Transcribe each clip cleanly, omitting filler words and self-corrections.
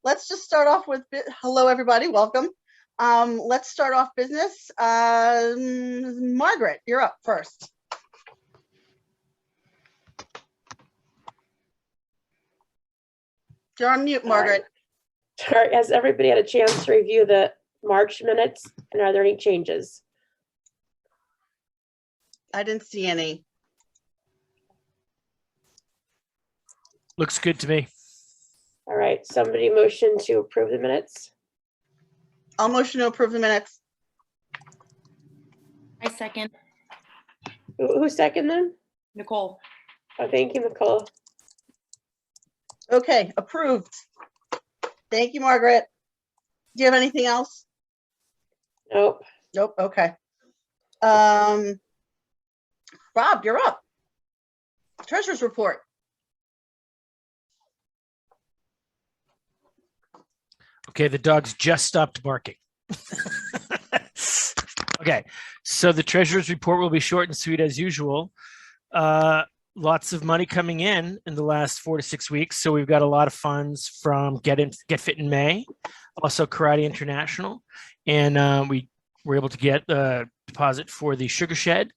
let's just start off with, hello, everybody, welcome. Let's start off business. Margaret, you're up first. You're on mute, Margaret. All right. Has everybody had a chance to review the March minutes, and are there any changes? I didn't see any. Looks good to me. All right, somebody motion to approve the minutes. I'll motion to approve the minutes. I second. Who seconded them? Nicole. Oh, thank you, Nicole. Okay, approved. Thank you, Margaret. Do you have anything else? Nope. Nope, okay. Rob, you're up. Treasurer's report. Okay, the dog's just stopped barking. Okay, so the treasurer's report will be short and sweet as usual. Lots of money coming in the last 4 to 6 weeks. So we've got a lot of funds from Get Fit in May, also Karate International, and we were able to get a deposit for the Sugar Shed.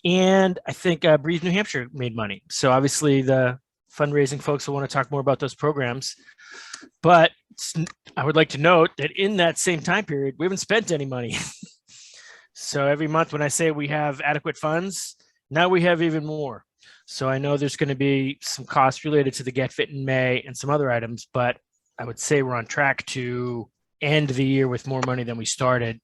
And I think Breathe New Hampshire made money. So obviously the fundraising folks will want to talk more about those programs. But I would like to note that in that same time period, we haven't spent any money. So every month when I say we have adequate funds, now we have even more. So I know there's going to be some costs related to the Get Fit in May and some other items, but I would say we're on track to end the year with more money than we started,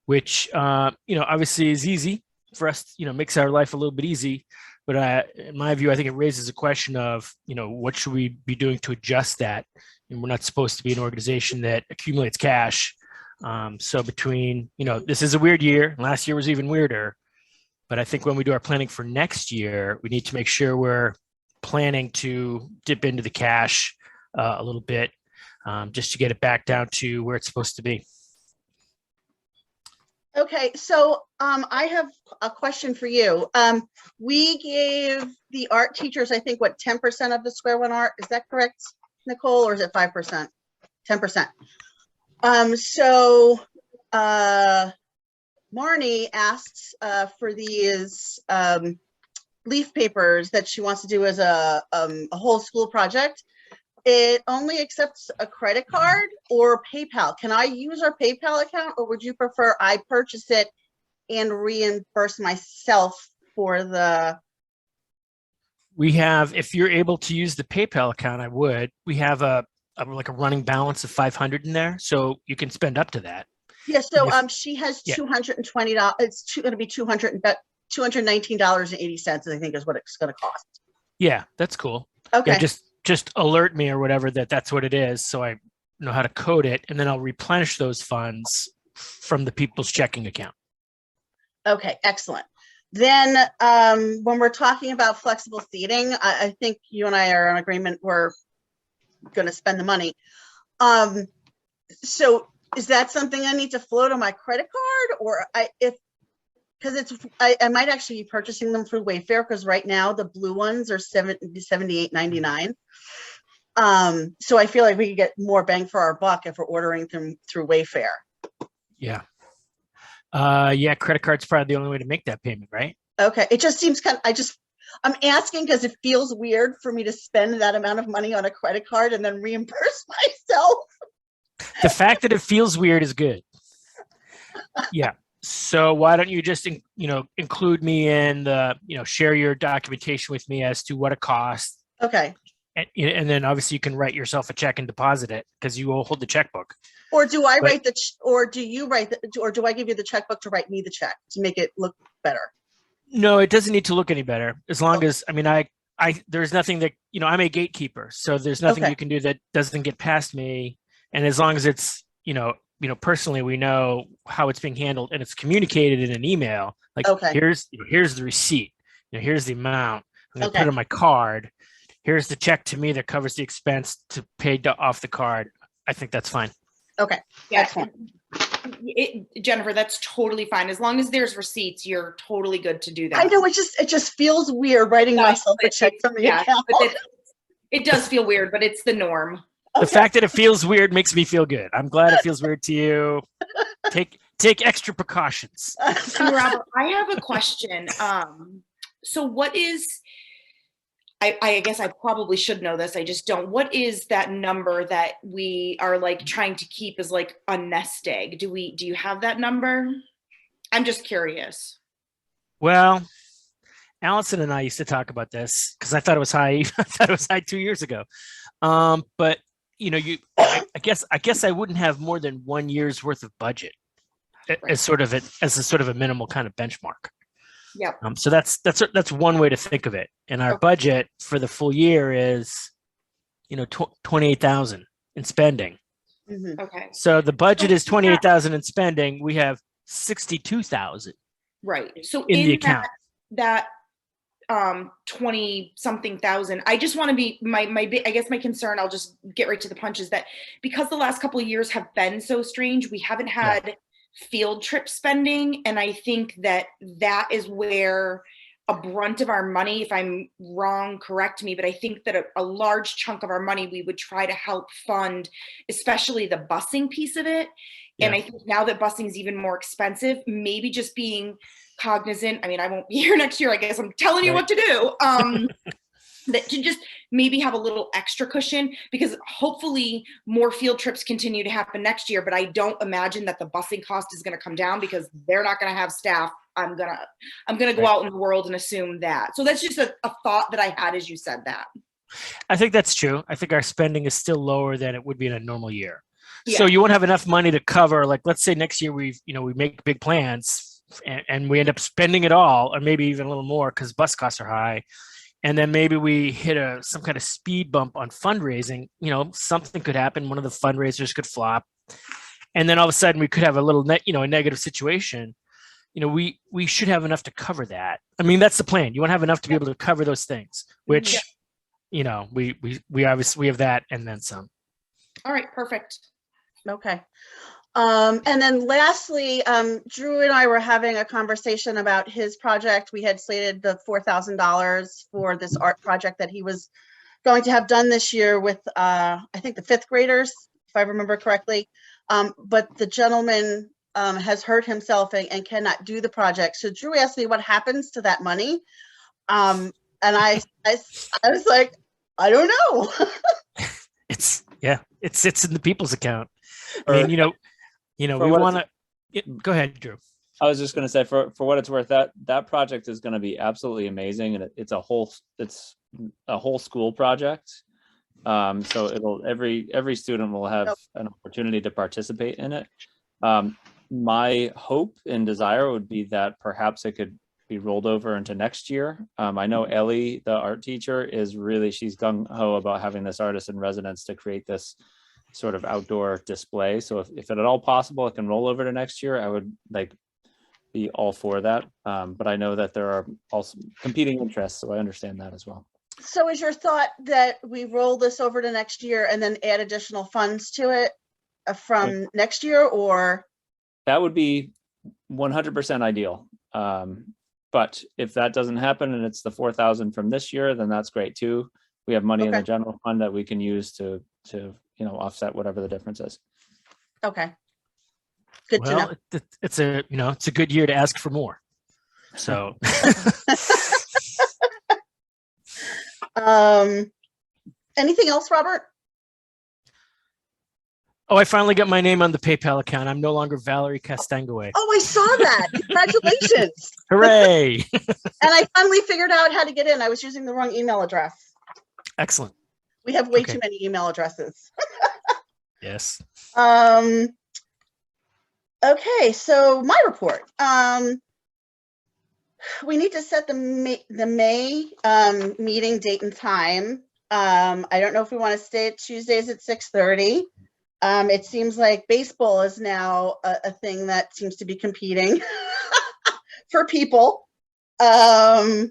which, obviously is easy for us, makes our life a little bit easy. But in my view, I think it raises a question of, what should we be doing to adjust that? And we're not supposed to be an organization that accumulates cash. So between, this is a weird year. Last year was even weirder. But I think when we do our planning for next year, we need to make sure we're planning to dip into the cash a little bit, just to get it back down to where it's supposed to be. Okay, so I have a question for you. We gave the art teachers, I think, 10% of the Square One art? Is that correct, Nicole, or is it 5%? 10%. Marnie asks for these leaf papers that she wants to do as a whole school project. It only accepts a credit card or PayPal. Can I use our PayPal account, or would you prefer I purchase it and reimburse myself for the? We have, if you're able to use the PayPal account, I would. We have a running balance of 500 in there, so you can spend up to that. Yeah. So she has $220. It's going to be $219.80. I think is what it's going to cost. Yeah, that's cool. Okay. Yeah, just alert me or whatever that's what it is, so I know how to code it, and then I'll replenish those funds from the people's checking account. Okay, excellent. Then when we're talking about flexible seating, I think you and I are in agreement we're going to spend the money. So is that something I need to float on my credit card, or I might actually be purchasing them through Wayfair, because right now the blue ones are $78.99. So I feel like we could get more bang for our buck if we're ordering them through Wayfair. Yeah. Credit card's probably the only way to make that payment, right? Okay. It just seems I'm asking because it feels weird for me to spend that amount of money on a credit card and then reimburse myself. The fact that it feels weird is good. Yeah. So why don't you just, include me in the, share your documentation with me as to what it costs. Okay. And then obviously you can write yourself a check and deposit it, because you will hold the checkbook. Or do I write or do you write or do I give you the checkbook to write me the check to make it look better? No, it doesn't need to look any better. As long as, there's nothing that, I'm a gatekeeper. So there's nothing you can do that doesn't get past me. And as long as it's, personally, we know how it's being handled and it's communicated in an email, like, here's the receipt, here's the amount, I'm going to put it on my card. Here's the check to me that covers the expense to pay off the card. I think that's fine. Okay. Yeah. Excellent. Jennifer, that's totally fine. As long as there's receipts, you're totally good to do that. I know, it just feels weird writing myself a check from the account. It does feel weird, but it's the norm. The fact that it feels weird makes me feel good. I'm glad it feels weird to you. Take extra precautions. And Robert, I have a question. So what is, I guess I probably should know this, I just don't. What is that number that we are like trying to keep as like a nest egg? Do you have that number? I'm just curious. Well, Allison and I used to talk about this because I thought it was high. I thought it was high 2 years ago. But I guess I wouldn't have more than 1 year's worth of budget as a sort of a minimal kind of benchmark. Yep. So that's one way to think of it. And our Okay. budget for the full year is, 28,000 in spending. Mhm. Okay. So the budget is 28,000 in spending. We have 62,000 Right. So in the account. that 20 something thousand, I just want to be I guess my concern, I'll just get right to the punch, is that because the last couple of years have been so strange, we haven't had field trip spending. And I think that is where a brunt of our money, if I'm wrong, correct me, but I think that a large chunk of our money we would try to help fund, especially the busing piece of it. And I think now that busing is even more expensive, maybe just being cognizant. I mean, I won't be here next year. I guess I'm telling you what to do. That to just maybe have a little extra cushion, because hopefully more field trips continue to happen next year. But I don't imagine that the busing cost is going to come down because they're not going to have staff. I'm gonna go out in the world and assume that. So that's just a thought that I had as you said that. I think that's true. I think our spending is still lower than it would be in a normal year. Yeah. So you won't have enough money to cover, like, let's say next year we make big plans and we end up spending it all, or maybe even a little more because bus costs are high. And then maybe we hit some kind of speed bump on fundraising. Something could happen. One of the fundraisers could flop. And then all of a sudden we could have a little a negative situation. We should have enough to cover that. I mean, that's the plan. You want to have enough to be able to cover those things, which, we obviously have that and then some. All right, perfect. Okay. And then lastly, Drew and I were having a conversation about his project. We had slated the $4,000 for this art project that he was going to have done this year with, I think, the fifth graders, if I remember correctly. But the gentleman has hurt himself and cannot do the project. So Drew asked me what happens to that money. And I was like, I don't know. It sits in the people's account. I mean, we want to go ahead, Drew. I was just going to say, for what it's worth, that project is going to be absolutely amazing, and it's a whole school project. So every student will have an opportunity to participate in it. My hope and desire would be that perhaps it could be rolled over into next year. I know Ellie, the art teacher, she's gung ho about having this artist in residence to create this sort of outdoor display. So if at all possible, it can roll over to next year, I would be all for that. But I know that there are also competing interests, so I understand that as well. So is your thought that we roll this over to next year and then add additional funds to it from next year, or? That would be 100% ideal. But if that doesn't happen and it's the 4,000 from this year, then that's great too. We have money in the general fund that we can use to offset whatever the difference is. Okay. Good to know. It's a good year to ask for more. So. Anything else, Robert? Oh, I finally got my name on the PayPal account. I'm no longer Valerie Castangoe. Oh, I saw that. Congratulations. Hooray. And I finally figured out how to get in. I was using the wrong email address. Excellent. We have way too many email addresses. Yes. Okay, so my report. We need to set the May meeting date and time. I don't know if we want to stay at Tuesdays at 6:30. It seems like baseball is now a thing that seems to be competing for people. I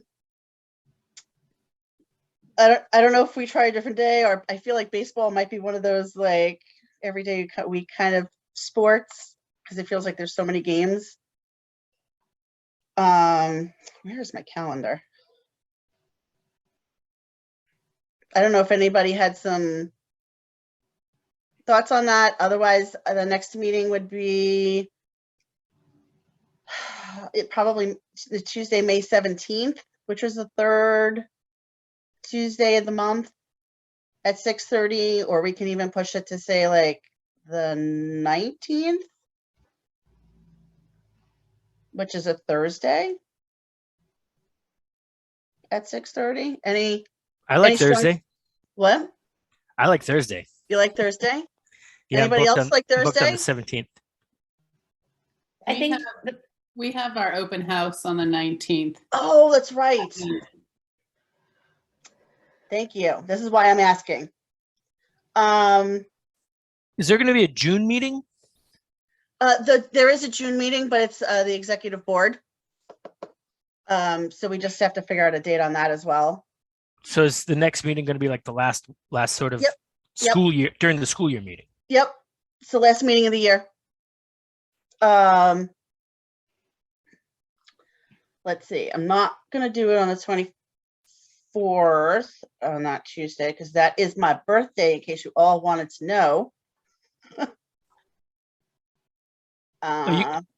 don't know if we try a different day, or I feel like baseball might be one of those like every day week kind of sports, because it feels like there's so many games. Where's my calendar? I don't know if anybody had some thoughts on that? Otherwise, the next meeting would be the Tuesday, May 17th, which is the third Tuesday of the month at 6:30, or we can even push it to say like the 19th, which is a Thursday at 6:30. I like Any strong- Thursday. What? I like Thursday. You like Thursday? Yeah, I'm Anybody booked else on- like I'm booked on Thursday? the 17th. I We think have- We have our open house on the 19th. Oh, that's right. Thank you. This is why I'm asking. Is there going to be a June meeting? There is a June meeting, but it's the executive board. So we just have to figure out a date on that as well. So is the next meeting going to be like the last sort of Yep. school year, during the school year meeting? Yep, it's the last meeting of the year. Let's see, I'm not gonna do it on the 24th, not Tuesday, because that is my birthday, in case you all wanted to know.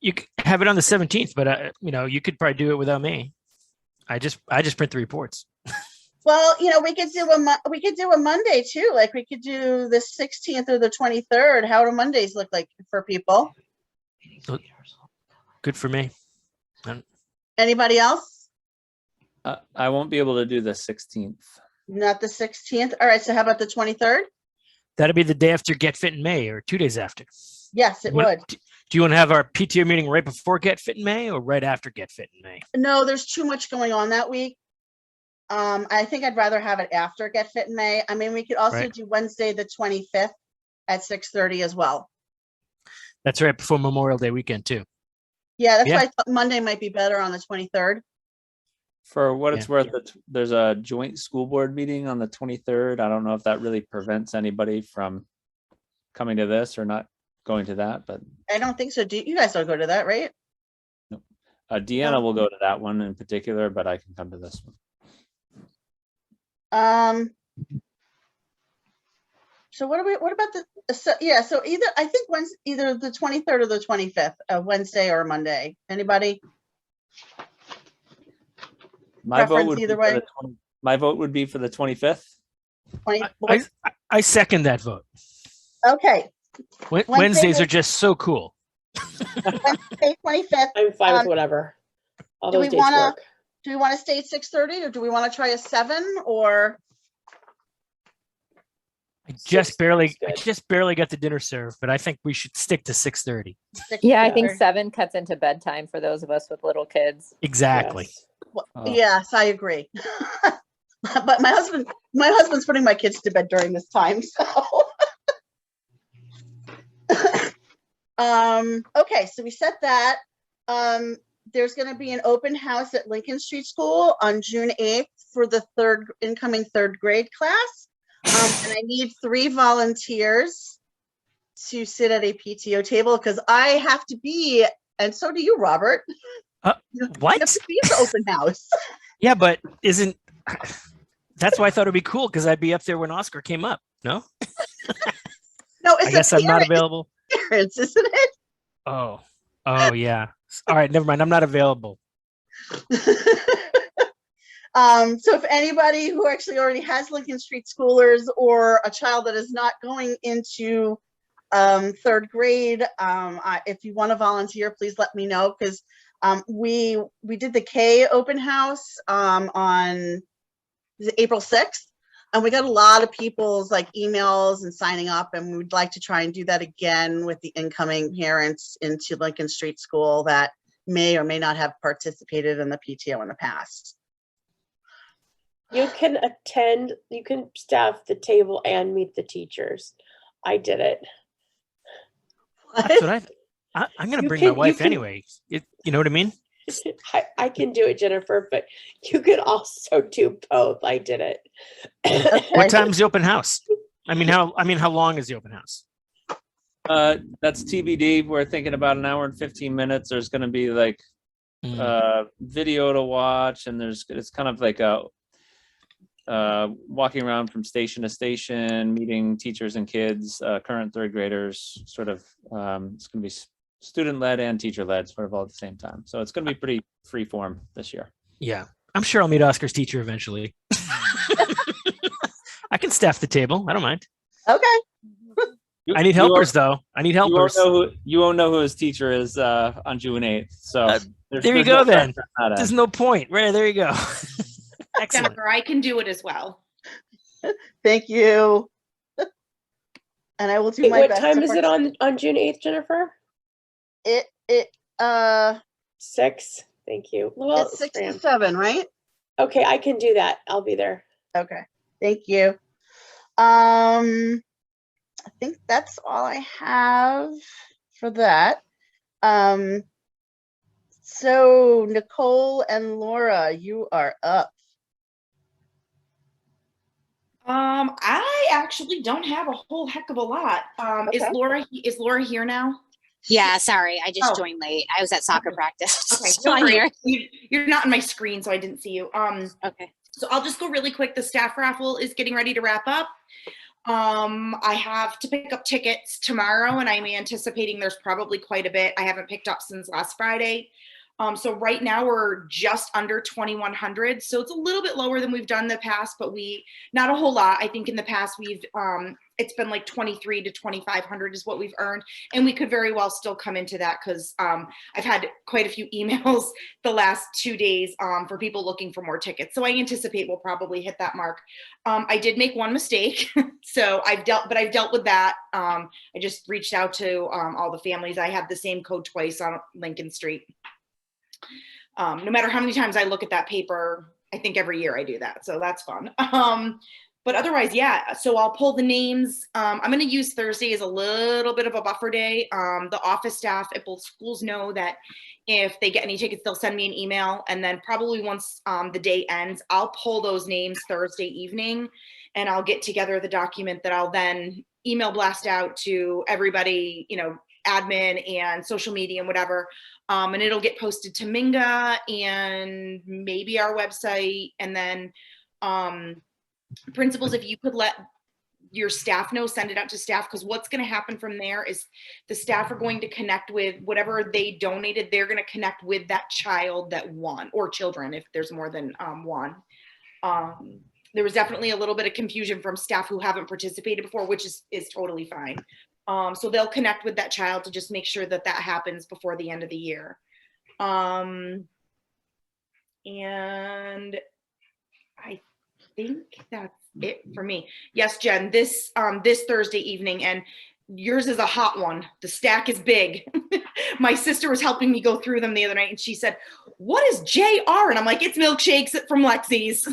You could have it on the 17th, but you could probably do it without me. I just print the reports. Well, we could do a Monday too. Like we could do the 16th or the 23rd. How do Mondays look like for people? Good for me. Anybody else? I won't be able to do the 16th. Not the 16th. All right. So how about the 23rd? That'll be the day after Get Fit in May, or 2 days after. Yes, it would. Do you want to have our PTO meeting right before Get Fit in May, or right after Get Fit in May? No, there's too much going on that week. I think I'd rather have it after Get Fit in May. I mean, we could also Right. do Wednesday, the 25th at 6:30 as well. That's right before Memorial Day weekend too. Yeah, that's Yeah. why I thought Monday might be better on the 23rd. For what it's Yeah. worth, there's a joint school board meeting on the 23rd. I don't know if that really prevents anybody from coming to this or not going to that, but I don't think so. You guys don't go to that, right? Deanna will go to that one in particular, but I can come to this one. So what about so I think either the 23rd or the 25th, a Wednesday or a Monday. Anybody? My vote Preference would be either for way? the 20 my vote would be for the 25th. 20, I second that vote. okay, Wednesdays are just so cool. Wednesday, 25th. I'm fine Um, with whatever. All do those we days wanna- work. Do we want to stay at 6:30 or do we want to try a 7 or? I just barely good. got the dinner served, but I think we should stick to 6:30. Yeah, I think 6:30? 7 cuts into bedtime for those of us with little kids. Exactly. Yes. Well, Oh. yes, I agree. But my husband's putting my kids to bed during this time, so. Okay, so we set that. There's going to be an open house at Lincoln Street School on June 8th for the incoming third grade class. And I need 3 volunteers to sit at a PTO table because I have to be, and so do you, Robert. You What? have to be at the open house. Yeah, but that's why I thought it'd be cool because I'd be up there when Oscar came up. No, No, I guess I'm not it's available. parents, isn't it? Oh, yeah. All right, never mind. I'm not available. So if anybody who actually already has Lincoln Street Schoolers or a child that is not going into third grade, if you want to volunteer, please let me know because we did the K open house on April 6th. And we got a lot of people's emails and signing up, and we would like to try and do that again with the incoming parents into Lincoln Street School that may or may not have participated in the PTO in the past. You can staff the table and meet the teachers. I did it. That's what I'm going to You bring can- my you wife can- anyway. You know what I mean? I can do it, Jennifer, but you could also do both. I did it. What time's the open house? I mean, how long is the open house? That's TBD. We're thinking about an hour and 15 minutes. There's going to be Mm. video to watch, and it's kind of like walking around from station to station, meeting teachers and kids, current third graders, sort of, it's going to be student led and teacher led sort of all at the same time. So it's going to be pretty free form this year. Yeah. I'm sure I'll meet Oscar's teacher eventually. I can staff the table. I don't mind. Okay. I need helpers though. I need helpers. You won't know who his teacher is on June 8th. So there you go then. There's no point. Right, there you go. Excellent. Jennifer, I can do it as well. Thank you. And I will do Wait, my what best. time to is it on June 8th, Jennifer? It 6. Thank you. Well, it's 6 to 7, right? okay, I can do that. I'll be there. Okay. Thank you. I think that's all I have for that. So Nicole and Laura, you are up. I actually don't have a whole heck of a lot. Is Okay. Laura here now? Yeah, sorry, I just Oh. joined late. I was at soccer Okay. practice. Okay, So no I'm worries. here. You're not in my screen, so I didn't see you. Okay. So I'll just go really quick. The staff raffle is getting ready to wrap up. I have to pick up tickets tomorrow, and I'm anticipating there's probably quite a bit I haven't picked up since last Friday. So right now we're just under 2,100. So it's a little bit lower than we've done in the past, but not a whole lot. I think in the past it's been like 2,300 to 2,500 is what we've earned. And we could very well still come into that because I've had quite a few emails the last 2 days for people looking for more tickets. So I anticipate we'll probably hit that mark. I did make one mistake. So I've dealt with that. I just reached out to all the families. I have the same code twice on Lincoln Street. No matter how many times I look at that paper, I think every year I do that. So that's fun. But otherwise, yeah. So I'll pull the names. I'm going to use Thursday as a little bit of a buffer day. The office staff at both schools know that if they get any tickets, they'll send me an email. And then probably once the day ends, I'll pull those names Thursday evening and I'll get together the document that I'll then email blast out to everybody, admin and social media and whatever. And it'll get posted to Minga and maybe our website. And then principals, if you could let your staff know, send it out to staff, because what's going to happen from there is the staff are going to connect with whatever they donated. They're going to connect with that child that won, or children if there's more than one. There was definitely a little bit of confusion from staff who haven't participated before, which is totally fine. So they'll connect with that child to just make sure that happens before the end of the year. And I think that's it for me. Yes, Jen, this Thursday evening, and yours is a hot one. The stack is big. My sister was helping me go through them the other night, and she said, "What is JR?" And I'm like, "It's milkshakes from Lexi's."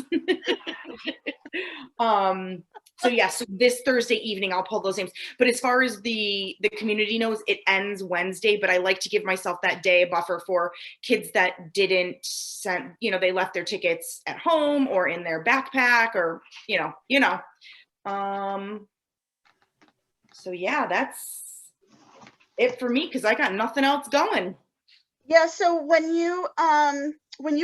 So yeah, so this Thursday evening, I'll pull those names. But as far as the community knows, it ends Wednesday, but I like to give myself that day a buffer for kids that didn't send, they left their tickets at home or in their backpack or, so yeah, that's it for me, because I got nothing else going. Yeah, so when you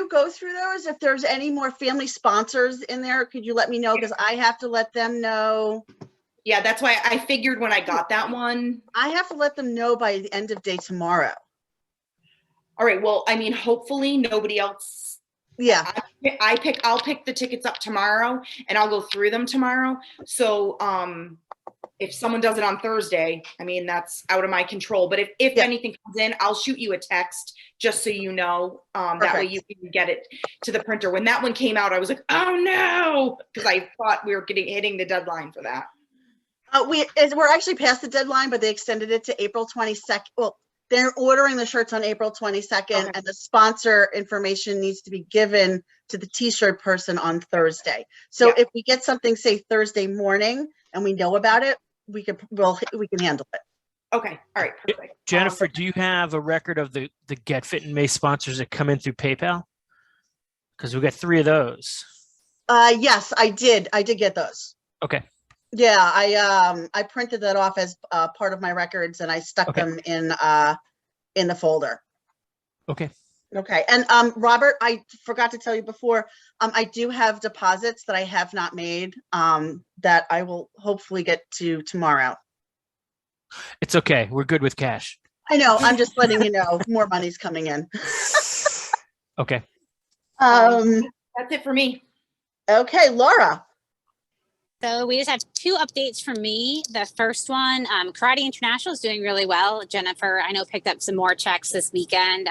go through those, if there's any more family sponsors in there, could you let me know? Because I have to let them know. Yeah, that's why I figured when I got that one. I have to let them know by the end of day tomorrow. All right, well, I mean, hopefully nobody else. Yeah. I'll pick the tickets up tomorrow and I'll go through them tomorrow. So if someone does it on Thursday, I mean, that's out of my control. But if anything comes in, I'll shoot you a text just so you know. That way you can get it to the printer. When that one came out, I was like, oh no, because I thought we were hitting the deadline for that. We're actually past the deadline, but they extended it to April 22nd. Well, they're ordering the shirts on April 22nd, and the sponsor information needs to be given to the t-shirt person on Thursday. So if we get something, say Thursday morning, and we know about it, we can handle it. Okay. All right. Perfect. Jennifer, do you have a record of the Get Fit in May sponsors that come in through PayPal? Because we got 3 of those. Yes, I did. I did get those. Okay. Yeah, I printed that off as part of my records, and I stuck them in the folder. Okay. Okay, and Robert, I forgot to tell you before, I do have deposits that I have not made, that I will hopefully get to tomorrow. It's okay. We're good with cash. I know, I'm just letting you know, more money's coming in. Okay. That's it for me. Okay, Laura. So we just have two updates from me. The first one, Karate International is doing really well. Jennifer, I know, picked up some more checks this weekend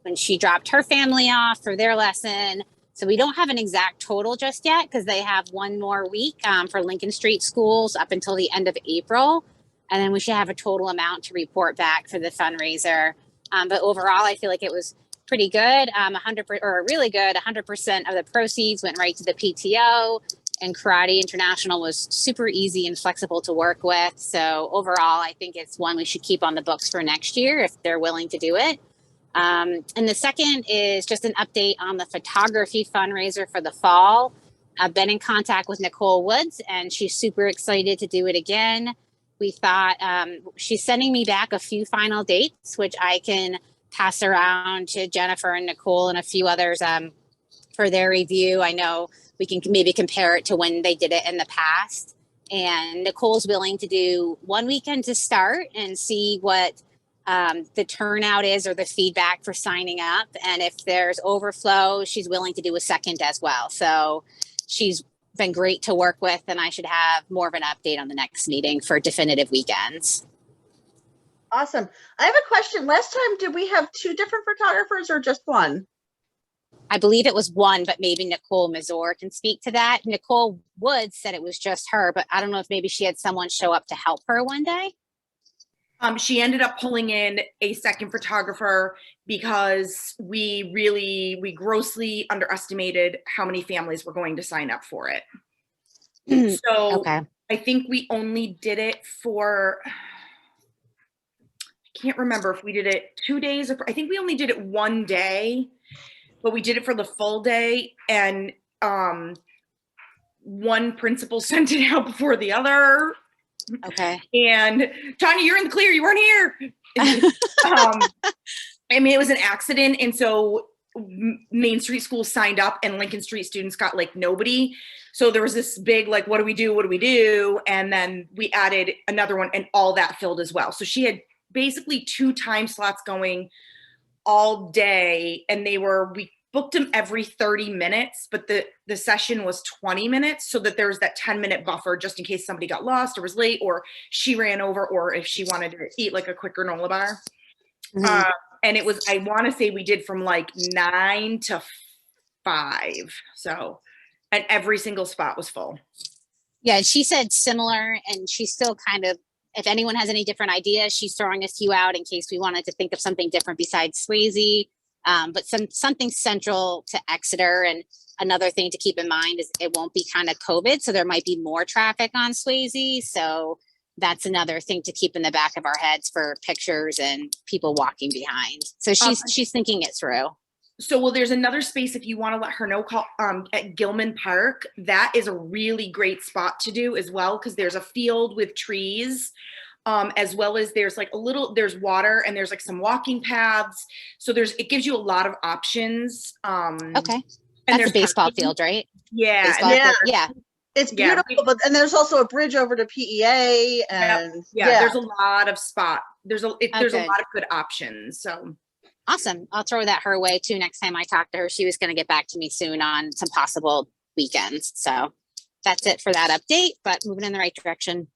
when she dropped her family off for their lesson. So we don't have an exact total just yet because they have one more week for Lincoln Street schools up until the end of April. And then we should have a total amount to report back for the fundraiser. But overall, I feel like it was pretty good. 100% or really good. 100% of the proceeds went right to the PTO. And Karate International was super easy and flexible to work with. So overall, I think it's one we should keep on the books for next year if they're willing to do it. And the second is just an update on the photography fundraiser for the fall. I've been in contact with Nicole Woods, and she's super excited to do it again. We thought she's sending me back a few final dates, which I can pass around to Jennifer and Nicole and a few others for their review. I know we can maybe compare it to when they did it in the past. And Nicole's willing to do one weekend to start and see what the turnout is or the feedback for signing up. And if there's overflow, she's willing to do a second as well. So she's been great to work with, and I should have more of an update on the next meeting for definitive weekends. Awesome. I have a question. Last time, did we have two different photographers or just one? I believe it was one, but maybe Nicole Mazur can speak to that. Nicole Woods said it was just her, but I don't know if maybe she had someone show up to help her one day. She ended up pulling in a second photographer because we grossly underestimated how many families were going to sign up for it. So Okay. I think we only did it for, I can't remember if we did it 2 days. I think we only did it one day, but we did it for the full day. And one principal sent it out before the other. Okay. And Tanya, you're in the clear. You weren't here. I mean, it was an accident. And so Main Street schools signed up and Lincoln Street students got like nobody. So there was this big, like, what do we do? What do we do? And then we added another one and all that filled as well. So she had basically 2 time slots going all day. And we booked them every 30 minutes, but the session was 20 minutes so that there was that 10-minute buffer just in case somebody got lost or was late or she ran over or if she wanted to eat like a quick granola bar. Mhm. And it was, I want to say we did from like 9 to 5. So, and every single spot was full. Yeah, she said similar, and she's still kind of, if anyone has any different ideas, she's throwing a few out in case we wanted to think of something different besides Swayze. But something central to Exeter. And another thing to keep in mind is it won't be kind of COVID, so there might be more traffic on Swayze. So that's another thing to keep in the back of our heads for pictures and people walking behind. So she's thinking it through. So, well, there's another space if you want to let her know, call at Gilman Park. That is a really great spot to do as well because there's a field with trees. As well as there's like there's water and there's like some walking paths. So it gives you a lot of options. Okay. That's a baseball field, right? Yeah. Baseball field. Yeah. It's beautiful, and there's also a bridge over to PEA and there's a lot of there's a lot of good options. So awesome. I'll throw that her way too next time I talk to her. She was going to get back to me soon on some possible weekends. So that's it for that update, but moving in the right direction.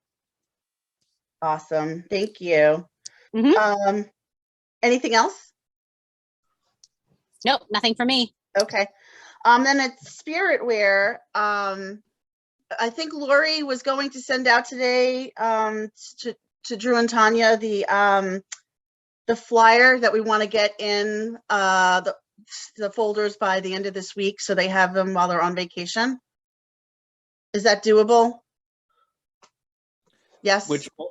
Awesome. Thank you. Mhm. Anything else? Nope, nothing for me. Okay. Then it's Spirit Wear. I think Lori was going to send out today to Drew and Tanya the flyer that we want to get in the folders by the end of this week so they have them while they're on vacation. Is that doable? Yes.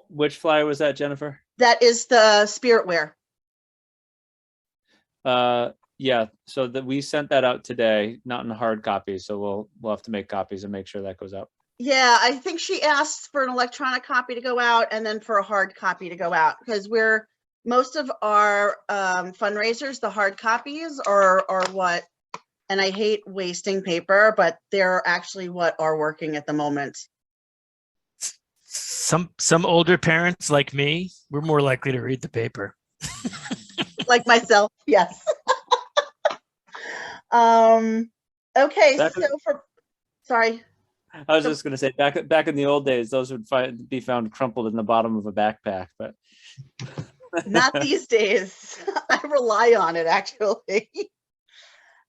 Which flyer was that, Jennifer? That is the Spirit Wear. Yeah, so we sent that out today, not in hard copy. So we'll have to make copies and make sure that goes out. Yeah, I think she asked for an electronic copy to go out and then for a hard copy to go out because we're most of our fundraisers, the hard copies are what, and I hate wasting paper, but they're actually what are working at the moment. Some older parents like me, we're more likely to read the paper. Like myself, yes. Okay, Back so sorry. I was just going to say, back in the old days, those would be found crumpled in the bottom of a backpack, but Not these days. I rely on it actually.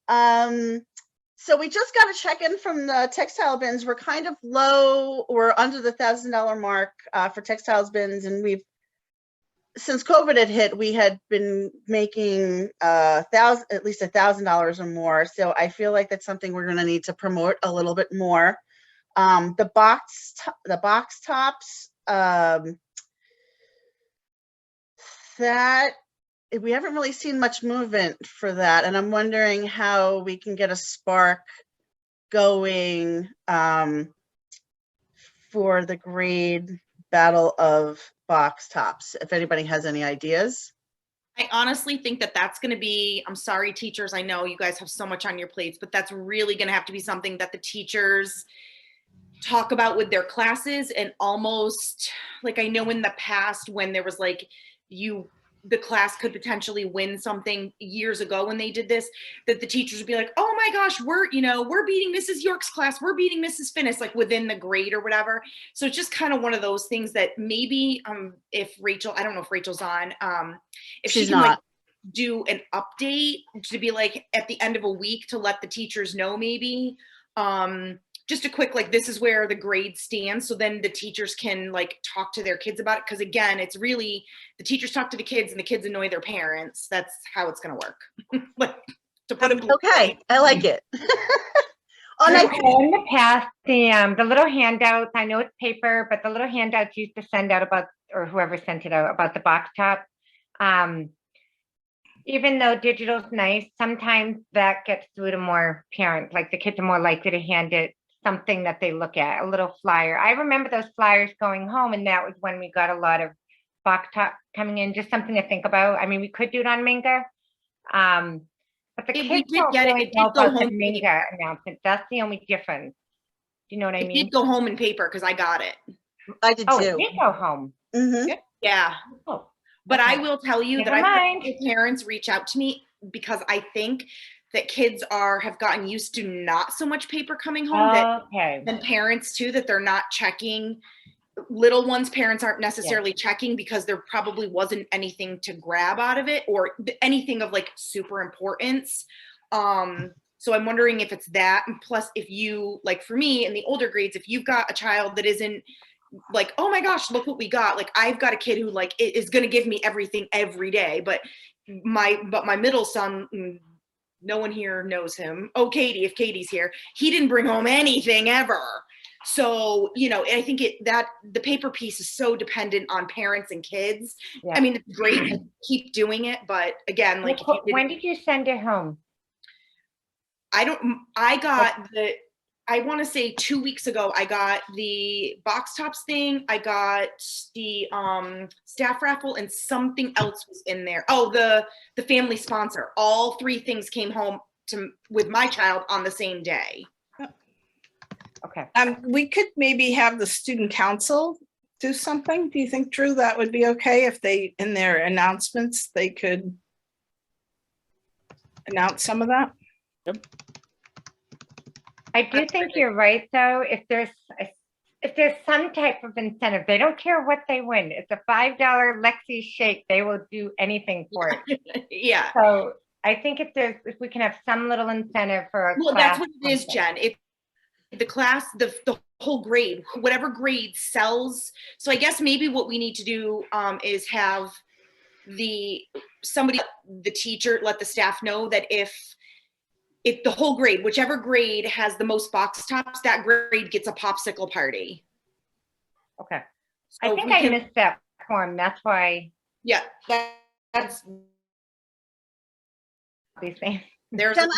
So we just got a check-in from the textile bins. We're kind of low. We're under the $1,000 mark for textiles bins, and since COVID had hit, we had been making at least $1,000 or more. So I feel like that's something we're going to need to promote a little bit more. The box tops, that we haven't really seen much movement for that, and I'm wondering how we can get a spark going for the grade battle of box tops. If anybody has any ideas. I honestly think that that's going to be, I'm sorry, teachers, I know you guys have so much on your plates, but that's really going to have to be something that the teachers talk about with their classes, and almost like, I know in the past when there was like, the class could potentially win something years ago when they did this, that the teachers would be like, oh my gosh, we're beating Mrs. York's class, we're beating Mrs. Finnis, like within the grade or whatever. So it's just kind of one of those things that maybe if Rachel, I don't know if Rachel's on, if She's she can not. like do an update to be like at the end of a week to let the teachers know, maybe just a quick, like, this is where the grade stands. So then the teachers can like talk to their kids about it. Cause again, it's really, the teachers talk to the kids and the kids annoy their parents. That's how it's going to work. Like, to put it Okay, I like it. In the past, the little handouts, I know it's paper, but the little handouts used to send out about, or whoever sent it out, about the box top. Even though digital's nice, sometimes that gets through to more parents. Like the kids are more likely to hand it something that they look at, a little flyer. I remember those flyers going home, and that was when we got a lot of box top coming in. Just something to think about. I mean, we could do it on Minga, but the kids don't really know about the Minga announcement. That's the only difference. Do you know what I mean? It did go home in paper because I got it. I did too. Oh, it did go home. Mm-hmm. Yeah. Oh, but okay. I will tell you Never that mind. I've had parents reach out to me because I think that kids have gotten used to not so much paper coming home. Okay. Than parents too, that they're not checking. Little ones, parents aren't necessarily checking because there probably wasn't anything to grab out of it or anything of like super importance. So I'm wondering if it's that. And plus, if you, like for me in the older grades, if you've got a child that isn't like, oh my gosh, look what we got. Like I've got a kid who like is going to give me everything every day, but my middle son, no one here knows him. Oh, Katie, if Katie's here, he didn't bring home anything ever. So, I think that the paper piece is so dependent on parents and kids. Yeah. I mean, it's great to keep doing it, but again, like, when did you send it home? I want to say 2 weeks ago, I got the box tops thing. I got the staff raffle, and something else was in there. Oh, the family sponsor. All three things came home with my child on the same day. Okay. We could maybe have the student council do something. Do you think, Drew, that would be okay if they, in their announcements, they could announce some of that? Yep. I do think you're right, though. If there's some type of incentive, they don't care what they win. It's a $5 Lexi shake. They will do anything for it. Yeah. So I think if we can have some little incentive for a well, class. that's what it is, Jen. The class, the whole grade, whatever grade sells. So I guess maybe what we need to do is have the teacher let the staff know that if the whole grade, whichever grade has the most box tops, that grade gets a popsicle party. Okay. So I think I missed that form. That's why. Yeah, that's. These things.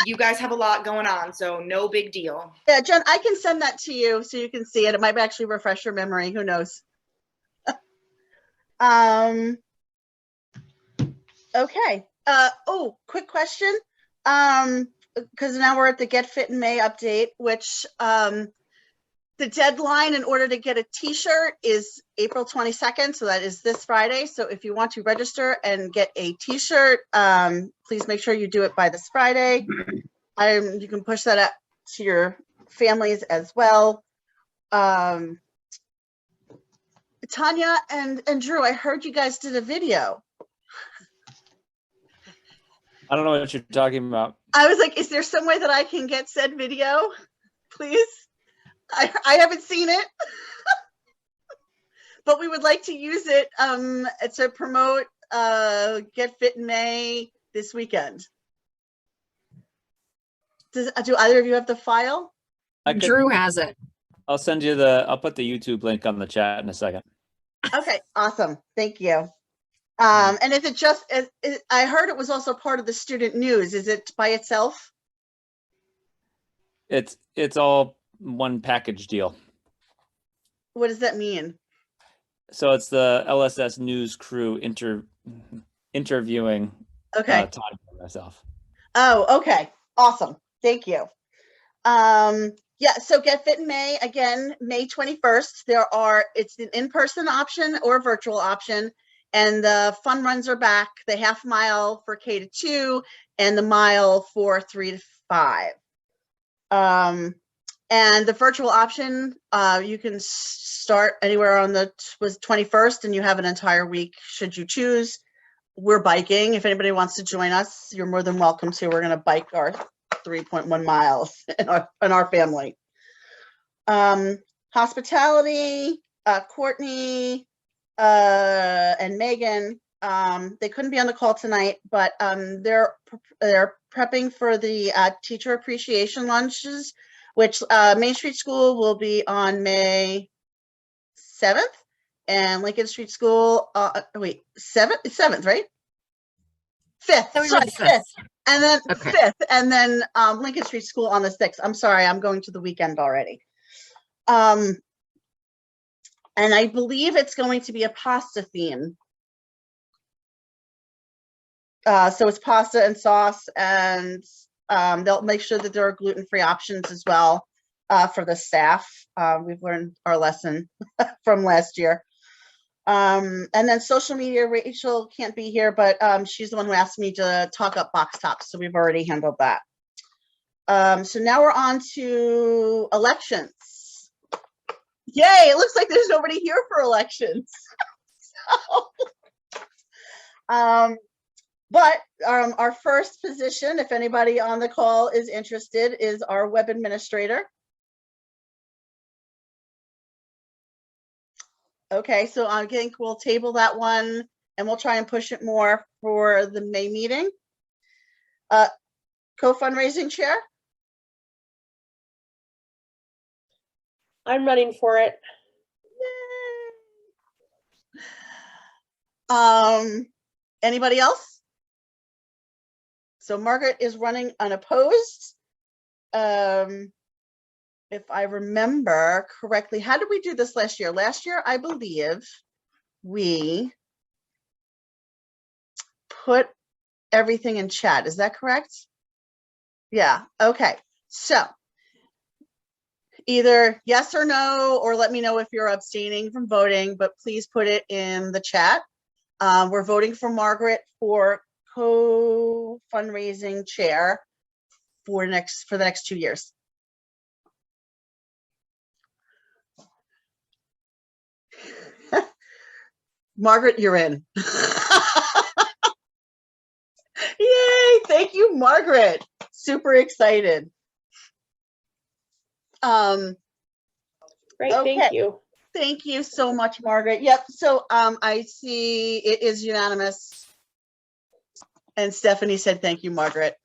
You guys have a lot going on, so no big deal. Yeah, Jen, I can send that to you so you can see it. It might actually refresh your memory. Who knows? Okay. Oh, quick question. Because now we're at the Get Fit in May update, which the deadline in order to get a t-shirt is April 22nd. So that is this Friday. So if you want to register and get a t-shirt, please make sure you do it by this Friday. You can push that up to your families as well. Tanya and Drew, I heard you guys did a video. I don't know what you're talking about. I was like, is there some way that I can get said video, please? I haven't seen it, but we would like to use it to promote Get Fit in May this weekend. Do either of you have the file? Drew has it. I'll send you I'll put the YouTube link on the chat in a second. Okay, awesome. Thank you. And is it just, I heard it was also part of the student news. Is it by itself? It's all one package deal. What does that mean? So it's the LSS news crew interviewing Okay. Todd and myself. Oh, okay. Awesome. Thank you. Yeah, so Get Fit in May, again, May 21st. It's an in-person option or virtual option. And the fun runs are back, the half mile for K to 2 and the mile for 3 to 5. And the virtual option, you can start anywhere on the 21st and you have an entire week should you choose. We're biking. If anybody wants to join us, you're more than welcome to. We're going to bike our 3.1 miles in our family. Hospitality, Courtney and Megan, they couldn't be on the call tonight, but they're prepping for the teacher appreciation lunches, which Main Street School will be on May 7th, and Lincoln Street School, wait, 7th, right? 5th, sorry, 5th. And then Okay. 5th, and then Lincoln Street School on the 6th. I'm sorry, I'm going to the weekend already. And I believe it's going to be a pasta theme. So it's pasta and sauce, and they'll make sure that there are gluten-free options as well for the staff. We've learned our lesson from last year. And then social media, Rachel can't be here, but she's the one who asked me to talk up box tops. So we've already handled that. So now we're on to elections. Yay, it looks like there's nobody here for elections. But our first position, if anybody on the call is interested, is our web administrator. Okay, so I think we'll table that one and we'll try and push it more for the May meeting. Co-fundraising chair? I'm running for it. Yay. Anybody else? So Margaret is running unopposed. If I remember correctly, how did we do this last year? Last year, I believe we put everything in chat. Is that correct? Yeah, okay. So either yes or no, or let me know if you're abstaining from voting, but please put it in the chat. We're voting for Margaret for co-fundraising chair for the next 2 years. Margaret, you're in. Yay, thank you, Margaret. Super excited. Great, Okay. thank you. Thank you so much, Margaret. Yep, so I see it is unanimous. And Stephanie said, thank you, Margaret.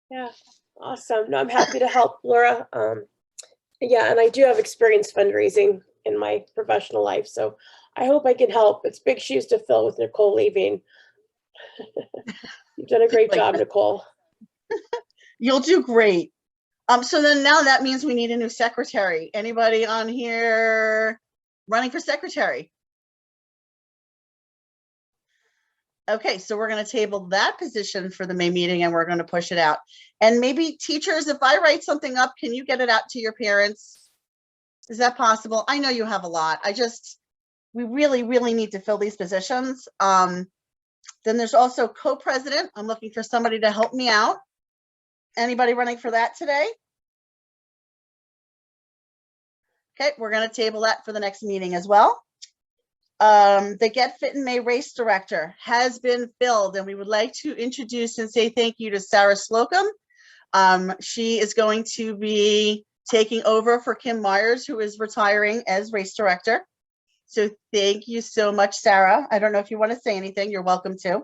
Yeah, awesome. No, I'm happy to help, Laura. Yeah, and I do have experience fundraising in my professional life, so I hope I can help. It's big shoes to fill with Nicole leaving. You've done a great job, Nicole. You'll do great. So then now that means we need a new secretary. Anybody on here running for secretary? Okay, so we're going to table that position for the May meeting and we're going to push it out. And maybe teachers, if I write something up, can you get it out to your parents? Is that possible? I know you have a lot. We really, really need to fill these positions. Then there's also co-president. I'm looking for somebody to help me out. Anybody running for that today? Okay, we're going to table that for the next meeting as well. The Get Fit in May race director has been filled, and we would like to introduce and say thank you to Sarah Slocum. She is going to be taking over for Kim Myers, who is retiring as race director. So thank you so much, Sarah. I don't know if you want to say anything. You're welcome to.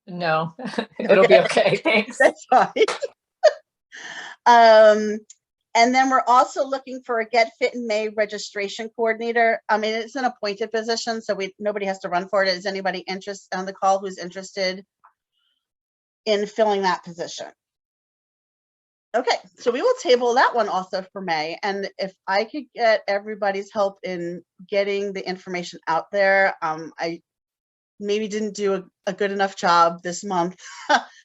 No, it'll be okay. Thanks. That's fine. And then we're also looking for a Get Fit in May registration coordinator. I mean, it's an appointed position, so nobody has to run for it. Is anybody interested on the call who's interested in filling that position? Okay, so we will table that one also for May. And if I could get everybody's help in getting the information out there, I maybe didn't do a good enough job this month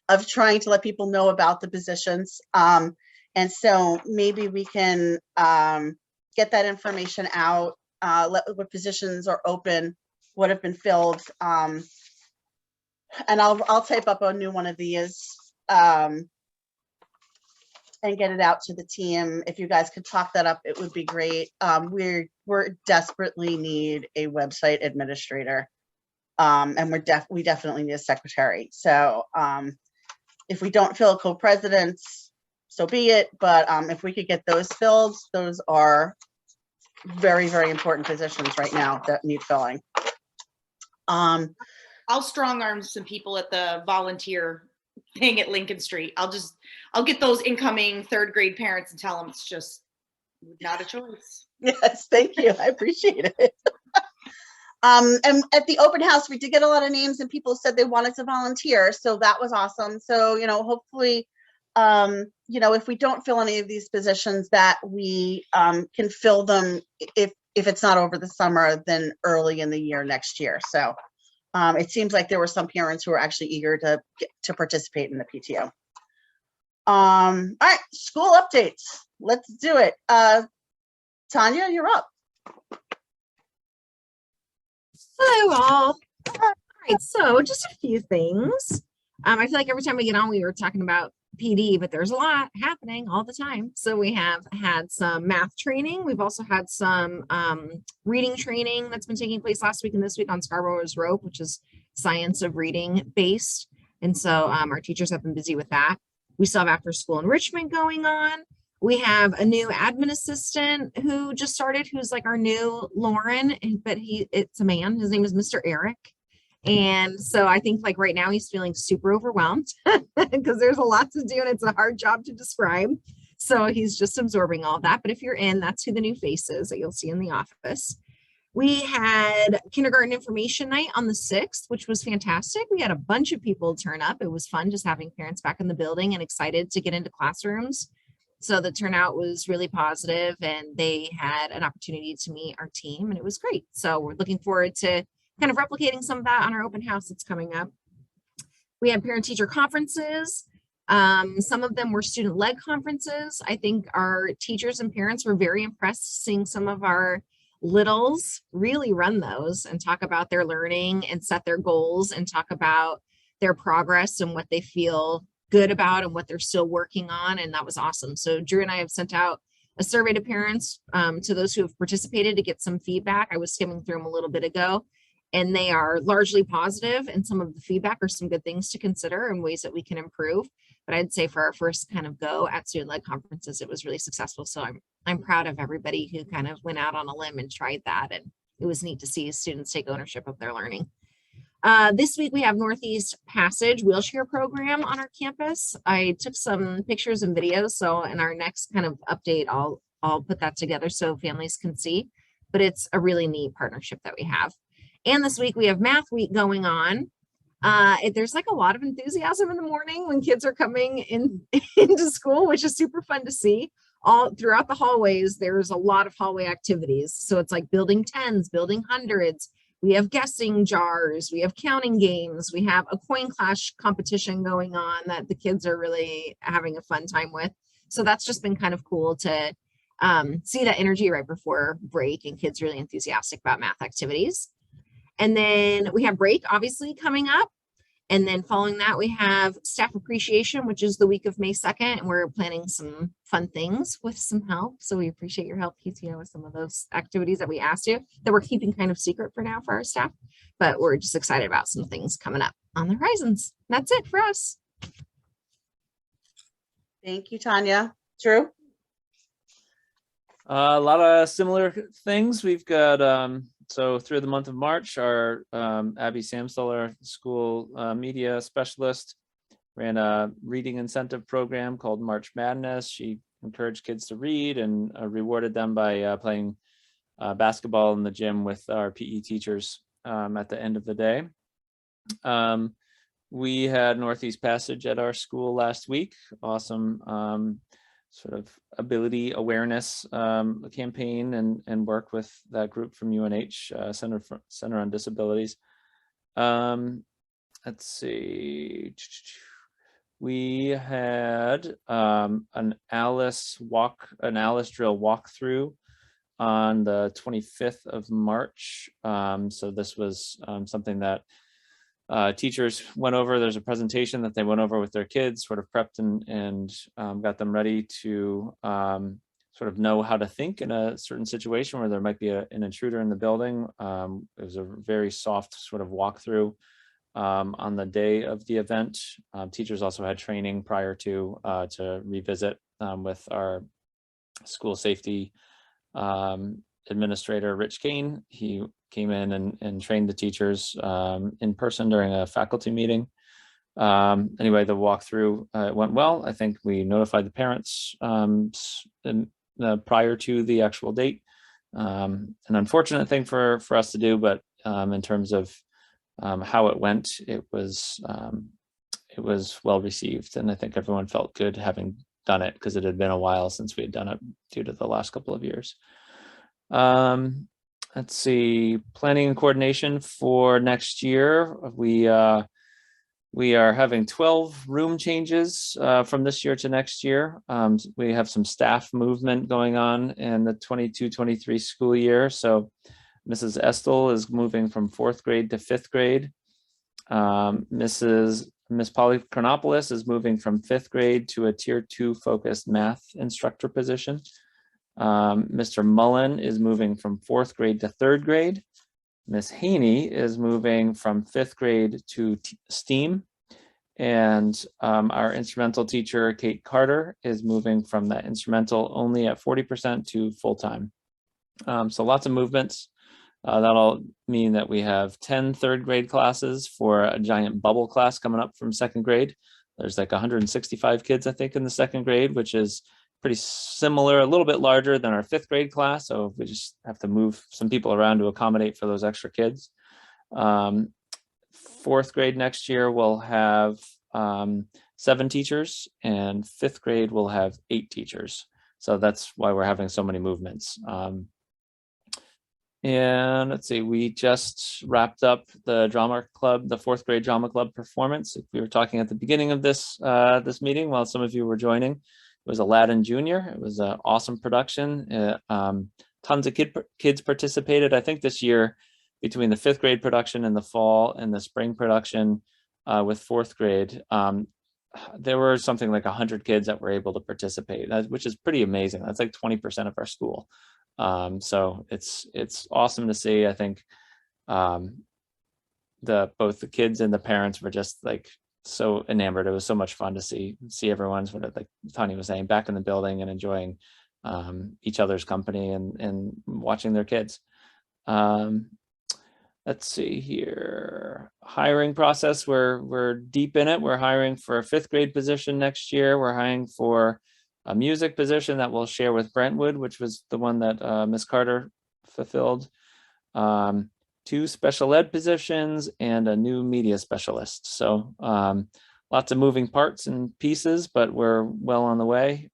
of trying to let people know about the positions. And so maybe we can get that information out, what positions are open, what have been filled. And I'll type up a new one of these and get it out to the team. If you guys could talk that up, it would be great. We're desperately need a website administrator. And we definitely need a secretary. So if we don't fill co-presidents, so be it. But if we could get those filled, those are very, very important positions right now that need filling. I'll strong arm some people at the volunteer thing at Lincoln Street. I'll get those incoming third grade parents and tell them it's just not a choice. Yes, thank you. I appreciate it. And at the open house, we did get a lot of names and people said they wanted to volunteer. So that was awesome. So, hopefully, if we don't fill any of these positions, that we can fill them if it's not over the summer, then early in the year next year. So it seems like there were some parents who were actually eager to participate in the PTO. All right, school updates. Let's do it. Tanya, you're up. Hello all. All right, so just a few things. I feel like every time we get on, we were talking about PD, but there's a lot happening all the time. So we have had some math training. We've also had some reading training that's been taking place last week and this week on Scarborough's Rope, which is science of reading based. And so our teachers have been busy with that. We still have after school enrichment going on. We have a new admin assistant who just started, who's like our new Lauren, but it's a man. His name is Mr. Eric. And so I think like right now he's feeling super overwhelmed because there's a lot to do and it's a hard job to describe. So he's just absorbing all that. But if you're in, that's who the new face is that you'll see in the office. We had kindergarten information night on the 6th, which was fantastic. We had a bunch of people turn up. It was fun just having parents back in the building and excited to get into classrooms. So the turnout was really positive and they had an opportunity to meet our team and it was great. So we're looking forward to kind of replicating some of that on our open house that's coming up. We had parent-teacher conferences. Some of them were student-led conferences. I think our teachers and parents were very impressed seeing some of our littles really run those and talk about their learning and set their goals and talk about their progress and what they feel good about and what they're still working on. And that was awesome. So Drew and I have sent out a survey to parents, to those who have participated to get some feedback. I was skimming through them a little bit ago and they are largely positive, and some of the feedback are some good things to consider and ways that we can improve. But I'd say for our first kind of go at student-led conferences, it was really successful. So I'm proud of everybody who kind of went out on a limb and tried that. And it was neat to see students take ownership of their learning. This week we have Northeast Passage wheelchair program on our campus. I took some pictures and videos. So in our next kind of update, I'll put that together so families can see, but it's a really neat partnership that we have. And this week we have Math Week going on. There's like a lot of enthusiasm in the morning when kids are coming into school, which is super fun to see. All throughout the hallways, there's a lot of hallway activities. So it's like building tens, building hundreds. We have guessing jars, we have counting games, we have a coin clash competition going on that the kids are really having a fun time with. So that's just been kind of cool to see that energy right before break and kids really enthusiastic about math activities. And then we have break obviously coming up. And then following that, we have staff appreciation, which is the week of May 2nd. And we're planning some fun things with some help. So we appreciate your help, PTO, with some of those activities that we asked you that we're keeping kind of secret for now for our staff. But we're just excited about some things coming up on the horizons. That's it for us. Thank you, Tanya. Drew? A lot of similar things. We've got, so through the month of March, our Abby Samsel, our school media specialist, ran a reading incentive program called March Madness. She encouraged kids to read and rewarded them by playing basketball in the gym with our PE teachers at the end of the day. We had Northeast Passage at our school last week. Awesome sort of ability awareness campaign and work with that group from UNH, Center on Disabilities. Let's see. We had an Alice drill walkthrough on the 25th of March. So this was something that teachers went over. There's a presentation that they went over with their kids, sort of prepped and got them ready to sort of know how to think in a certain situation where there might be an intruder in the building. It was a very soft sort of walkthrough on the day of the event. Teachers also had training prior to revisit with our school safety administrator, Rich Kane. He came in and trained the teachers in person during a faculty meeting. Anyway, the walkthrough went well. I think we notified the parents prior to the actual date. An unfortunate thing for us to do, but in terms of how it went, it was well received, and I think everyone felt good having done it because it had been a while since we had done it due to the last couple of years. Let's see, planning and coordination for next year. We are having 12 room changes from this year to next year. We have some staff movement going on in the 22-23 school year. So Mrs. Estel is moving from 4th grade to 5th grade. Miss Polly Chronopoulos is moving from 5th grade to a tier 2 focused math instructor position. Mr. Mullen is moving from 4th grade to 3rd grade. Miss Haney is moving from 5th grade to STEAM. And our instrumental teacher, Kate Carter, is moving from that instrumental only at 40% to full-time. So lots of movements. That'll mean that we have 10 3rd grade classes for a giant bubble class coming up from 2nd grade. There's like 165 kids, I think, in the 2nd grade, which is pretty similar, a little bit larger than our 5th grade class. So we just have to move some people around to accommodate for those extra kids. 4th grade next year will have 7 teachers, and 5th grade will have 8 teachers. So that's why we're having so many movements. And let's see, we just wrapped up the drama club, the 4th grade drama club performance. We were talking at the beginning of this meeting while some of you were joining. It was Aladdin Junior. It was an awesome production. Tons of kids participated. I think this year, between the 5th grade production in the fall and the spring production with 4th grade, there were something like 100 kids that were able to participate, which is pretty amazing. That's like 20% of our school. So it's awesome to see. I think both the kids and the parents were just like so enamored. It was so much fun to see everyone sort of, like Tanya was saying, back in the building and enjoying each other's company and watching their kids. Let's see here, hiring process. We're deep in it. We're hiring for a 5th grade position next year. We're hiring for a music position that we'll share with Brentwood, which was the one that Miss Carter fulfilled. 2 special ed positions and a new media specialist. So lots of moving parts and pieces, but we're well on the way.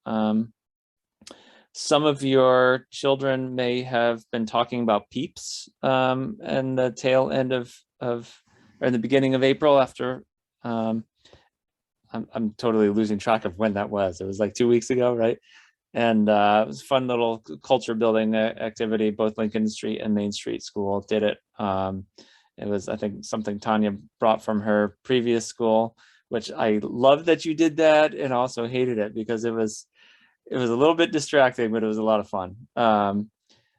some of your children may have been talking about Peeps and the tail end of or in the beginning of April after I'm totally losing track of when that was. It was like 2 weeks ago, right? And it was a fun little culture building activity. Both Lincoln Street and Main Street School did it. It was, I think, something Tanya brought from her previous school, which I love that you did that, and also hated it because it was a little bit distracting, but it was a lot of fun.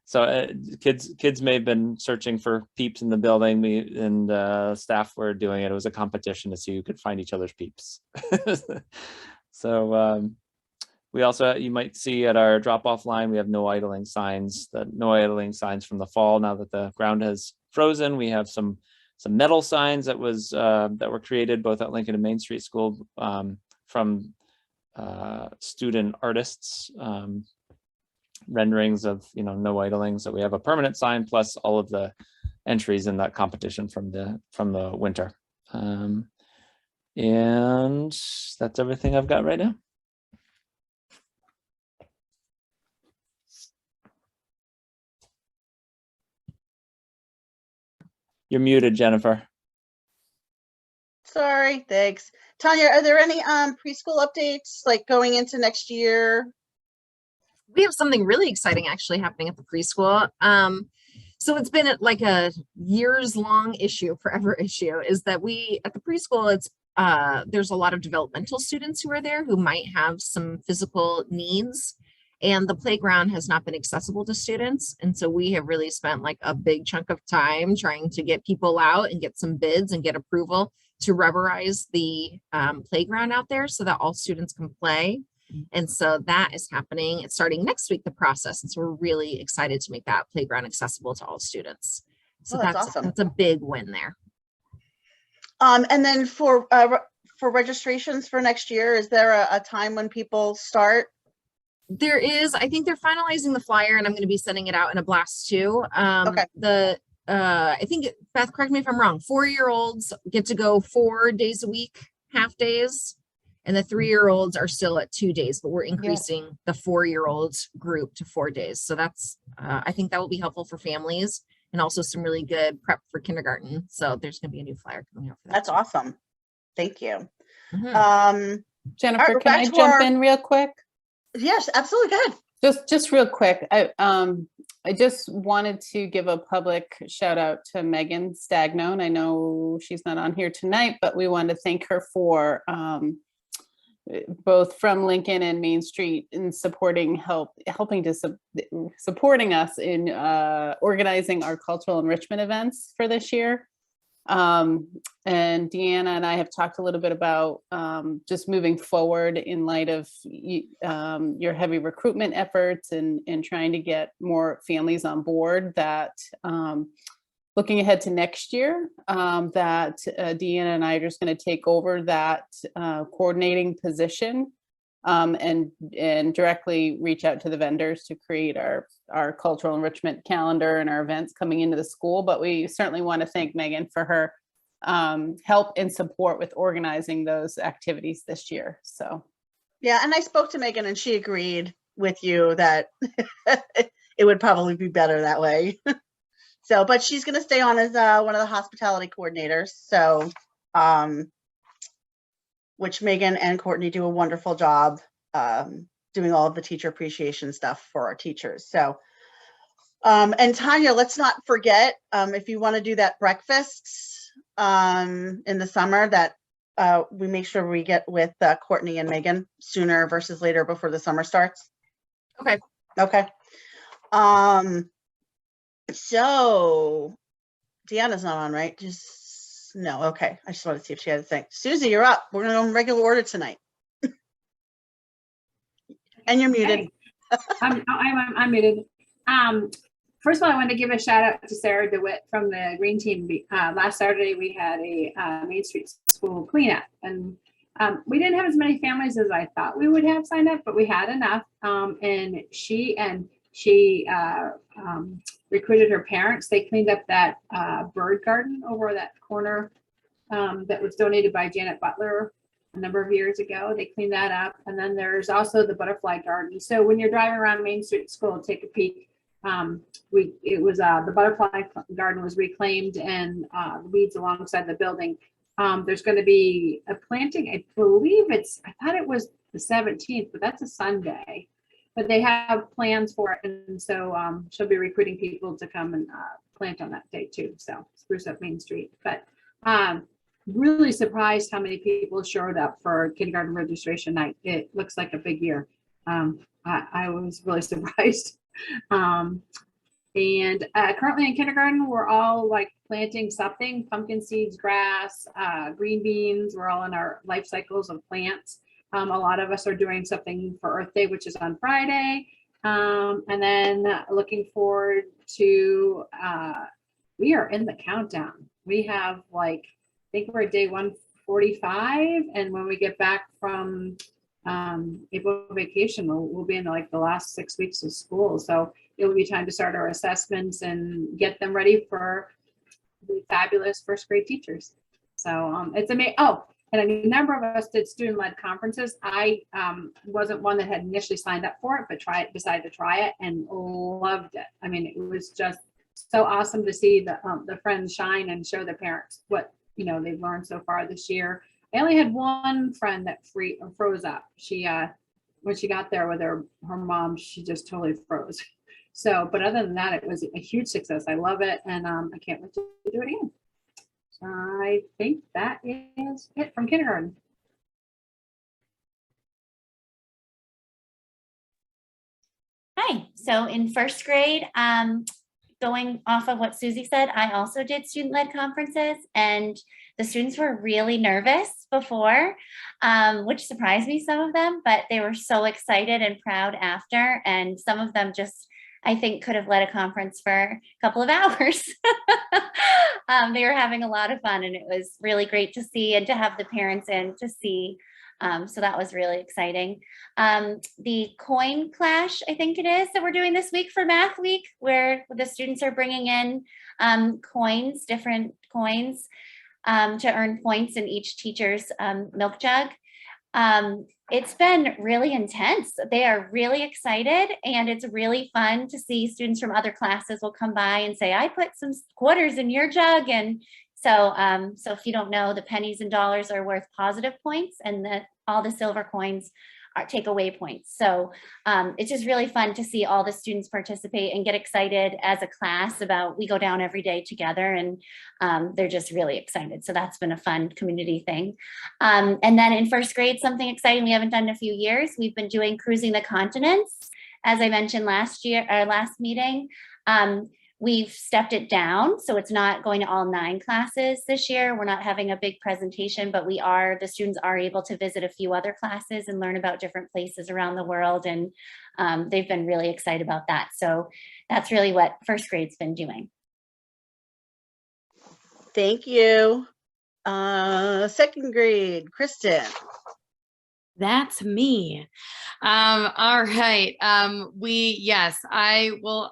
So kids may have been searching for Peeps in the building, and staff were doing it. It was a competition to see who could find each other's Peeps. So we also, you might see at our drop-off line, we have no idling signs. The no idling signs from the fall. Now that the ground has frozen, we have some metal signs that were created both at Lincoln and Main Street School from student artists, renderings of no idling. So we have a permanent sign plus all of the entries in that competition from the winter. And that's everything I've got right now. You're muted, Jennifer. Sorry, thanks. Tanya, are there any preschool updates like going into next year? We have something really exciting actually happening at the preschool. So it's been like a years-long issue, forever issue, is that we at the preschool, there's a lot of developmental students who are there who might have some physical needs, and the playground has not been accessible to students. And so we have really spent like a big chunk of time trying to get people out and get some bids and get approval to rubberize the playground out there so that all students can play. And so that is happening. It's starting next week, the process. And so we're really excited to make that playground accessible to all students. So that's awesome. That's a big win there. And then for registrations for next year, is there a time when people start? There is. I think they're finalizing the flyer, and I'm going to be sending it out in a blast too. Okay. I think, Beth, correct me if I'm wrong, 4-year-olds get to go 4 days a week, half days, and the 3-year-olds are still at 2 days, but we're increasing the 4-year-olds group to 4 days. So that's, I think that will be helpful for families, and also some really good prep for kindergarten. So there's going to be a new flyer coming out for that. That's awesome. Thank you. Mm-hmm. Jennifer, can I jump in real quick? Yes, absolutely. Go ahead. Just real quick. I just wanted to give a public shout out to Megan Stagnone. I know she's not on here tonight, but we want to thank her for both from Lincoln and Main Street in supporting us in organizing our cultural enrichment events for this year. And Deanna and I have talked a little bit about just moving forward in light of your heavy recruitment efforts and trying to get more families on board, that looking ahead to next year, that Deanna and I are just going to take over that coordinating position and directly reach out to the vendors to create our cultural enrichment calendar and our events coming into the school. But we certainly want to thank Megan for her help and support with organizing those activities this year. So yeah, and I spoke to Megan and she agreed with you that it would probably be better that way. So, but she's going to stay on as one of the hospitality coordinators. So, which Megan and Courtney do a wonderful job doing all of the teacher appreciation stuff for our teachers. So, and Tanya, let's not forget, if you want to do that breakfast in the summer, that we make sure we get with Courtney and Megan sooner versus later before the summer starts. Okay. Okay. So Deanna's not on, right? No. Okay. I just wanted to see if she had a thing. Susie, you're up. We're going to go in regular order tonight. And you're muted. Hey. I'm muted. First of all, I want to give a shout out to Sarah DeWitt from the Green Team. Last Saturday, we had a Main Street School cleanup, and we didn't have as many families as I thought we would have signed up, but we had enough. And she recruited her parents. They cleaned up that bird garden over that corner that was donated by Janet Butler a number of years ago. They cleaned that up. And then there's also the butterfly garden. So when you're driving around Main Street School, take a peek. The butterfly garden was reclaimed, and the weeds alongside the building. There's going to be a planting. I thought it was the 17th, but that's a Sunday. But they have plans for it, and so she'll be recruiting people to come and plant on that day too. So spruce up Main Street. But really surprised how many people showed up for kindergarten registration night. It looks like a big year. I was really surprised. And currently in kindergarten, we're all like planting something: pumpkin seeds, grass, green beans. We're all in our life cycles of plants. A lot of us are doing something for Earth Day, which is on Friday. And then looking forward to, we are in the countdown. We have I think we're at day 145. And when we get back from April vacation, we'll be in the last 6 weeks of school. So it will be time to start our assessments and get them ready for the fabulous first grade teachers. So it's amazing. Oh, and a number of us did student-led conferences. I wasn't one that had initially signed up for it, but decided to try it and loved it. I mean, it was just so awesome to see the friends shine and show their parents what they've learned so far this year. I only had one friend that froze up. She when she got there with her mom, she just totally froze. So, but other than that, it was a huge success. I love it, and I can't wait to do it again. I think that is it from kindergarten. Hi. So in first grade, going off of what Susie said, I also did student-led conferences, and the students were really nervous before, which surprised me, some of them, but they were so excited and proud after. And some of them just, I think, could have led a conference for a couple of hours. They were having a lot of fun, and it was really great to see and to have the parents in to see. So that was really exciting. The coin clash, I think it is, that we're doing this week for Math Week, where the students are bringing in coins, different coins, to earn points in each teacher's milk jug. It's been really intense. They are really excited, and it's really fun to see students from other classes will come by and say, I put some quarters in your jug. And so if you don't know, the pennies and dollars are worth positive points, and all the silver coins are take away points. So it's just really fun to see all the students participate and get excited as a class about, we go down every day together, and they're just really excited. So that's been a fun community thing. And then in first grade, something exciting we haven't done in a few years, we've been doing Cruising the Continents. As I mentioned last meeting, we've stepped it down, so it's not going to all 9 classes this year. We're not having a big presentation, but the students are able to visit a few other classes and learn about different places around the world, and they've been really excited about that. So that's really what first grade's been doing. Thank you. Second grade, Kristen. That's me. All right. I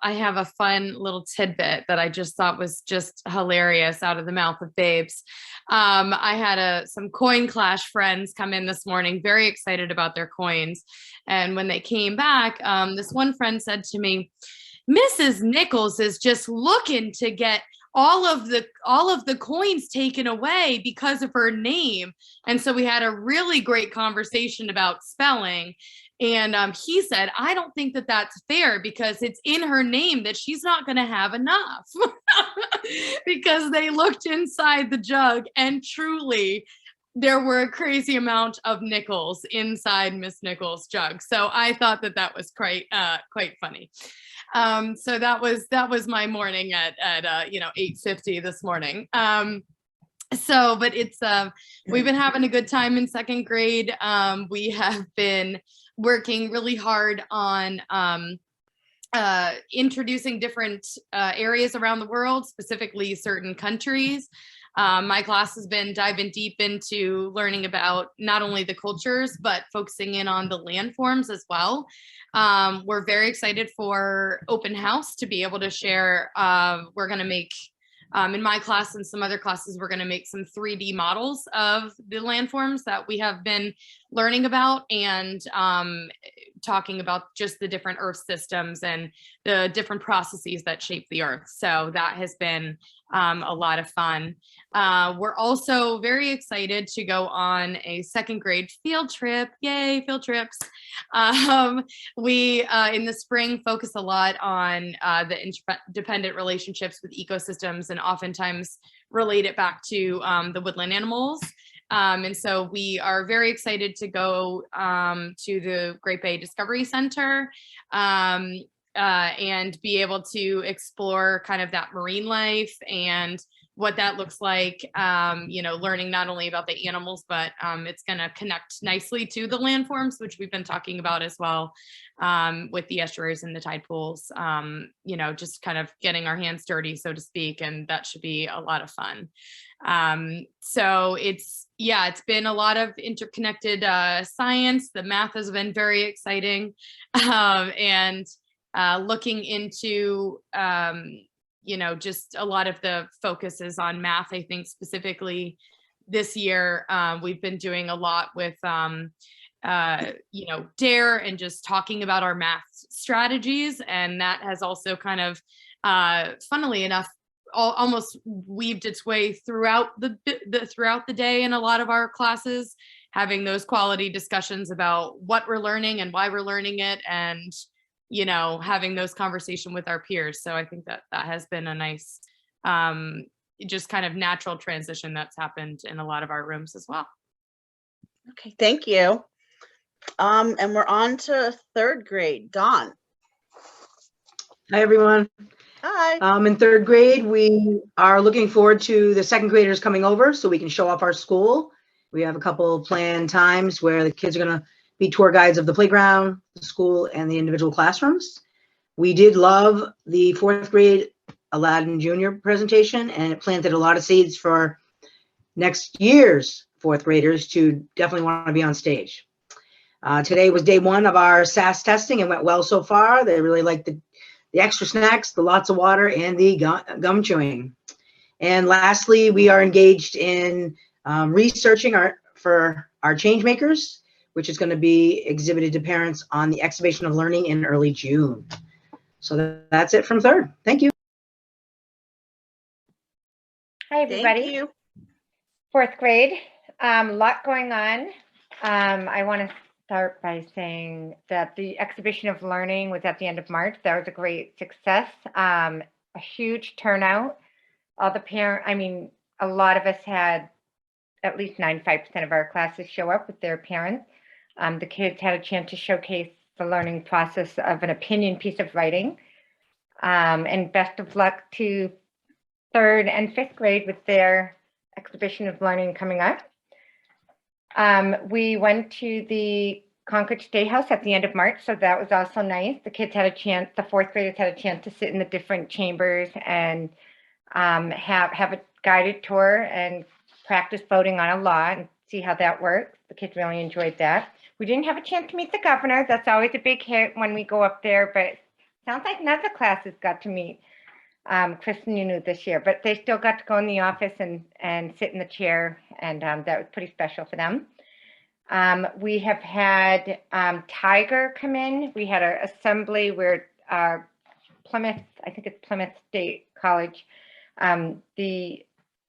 have a fun little tidbit that I just thought was just hilarious out of the mouth of babes. I had some coin clash friends come in this morning, very excited about their coins. And when they came back, this one friend said to me, Mrs. Nichols is just looking to get all of the coins taken away because of her name. And so we had a really great conversation about spelling. And he said, I don't think that that's fair, because it's in her name that she's not going to have enough. Because they looked inside the jug, and truly there were a crazy amount of nickels inside Miss Nichols' jug. So I thought that was quite funny. So that was my morning at 8:50 this morning. But it's we've been having a good time in second grade. We have been working really hard on introducing different areas around the world, specifically certain countries. My class has been diving deep into learning about not only the cultures, but focusing in on the landforms as well. We're very excited for open house to be able to share. We're going to make in my class and some other classes, we're going to make some 3D models of the landforms that we have been learning about, and talking about just the different Earth systems and the different processes that shape the Earth. So that has been a lot of fun. We're also very excited to go on a second grade field trip. Yay, field trips. We, in the spring, focus a lot on the interdependent relationships with ecosystems, and oftentimes relate it back to the woodland animals. And so we are very excited to go to the Great Bay Discovery Center and be able to explore kind of that marine life and what that looks like, you know, learning not only about the animals, but it's going to connect nicely to the landforms, which we've been talking about as well, with the estuaries and the tide pools, you know, just kind of getting our hands dirty, so to speak, and that should be a lot of fun. So it's been a lot of interconnected science. The math has been very exciting, and looking into you know, just a lot of the focus is on math. I think specifically this year, we've been doing a lot with, you know, DARE and just talking about our math strategies. And that has also kind of, funnily enough, almost weaved its way throughout the day in a lot of our classes, having those quality discussions about what we're learning and why we're learning it, and you know, having those conversations with our peers. So I think that has been a nice, just kind of natural transition that's happened in a lot of our rooms as well. Okay, thank you. And we're on to third grade. Dawn. Hi, everyone. Hi. In third grade, we are looking forward to the second graders coming over so we can show off our school. We have a couple planned times where the kids are going to be tour guides of the playground, the school, and the individual classrooms. We did love the fourth grade Aladdin Junior presentation, and it planted a lot of seeds for next year's fourth graders to definitely want to be on stage. Today was day one of our SAS testing. It went well so far. They really liked the extra snacks, the lots of water, and the gum chewing. And lastly, we are engaged in researching for our change makers, which is going to be exhibited to parents on the Exhibition of Learning in early June. So that's it from third. Thank you. Hi, everybody. Thank you. Fourth grade, lot going on. I want to start by saying that the Exhibition of Learning was at the end of March. That was a great success. A huge turnout. All the a lot of us had at least 95% of our classes show up with their parents. The kids had a chance to showcase the learning process of an opinion piece of writing. And best of luck to third and fifth grade with their Exhibition of Learning coming up. We went to the Concord State House at the end of March, so that was also nice. The kids had a chance, the fourth graders had a chance to sit in the different chambers and have a guided tour and practice voting on a law and see how that works. The kids really enjoyed that. We didn't have a chance to meet the governor. That's always a big hit when we go up there, but it sounds like none of the classes got to meet Chris and Nunu this year, but they still got to go in the office and sit in the chair, and that was pretty special for them. We have had Tiger come in. We had an assembly where Plymouth, I think it's Plymouth State College, the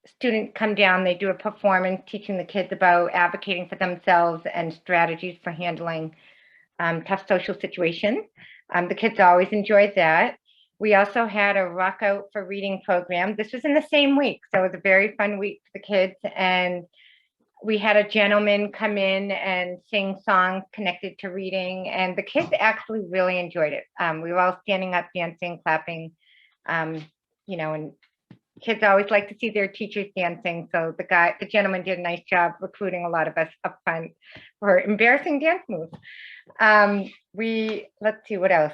students come down, they do a performance teaching the kids about advocating for themselves and strategies for handling tough social situations. The kids always enjoyed that. We also had a Rock Out for Reading program. This was in the same week, so it was a very fun week for the kids. And we had a gentleman come in and sing songs connected to reading, and the kids actually really enjoyed it. We were all standing up, dancing, clapping, you know, and kids always like to see their teachers dancing. So the gentleman did a nice job recruiting a lot of us up front for embarrassing dance moves. Let's see what else.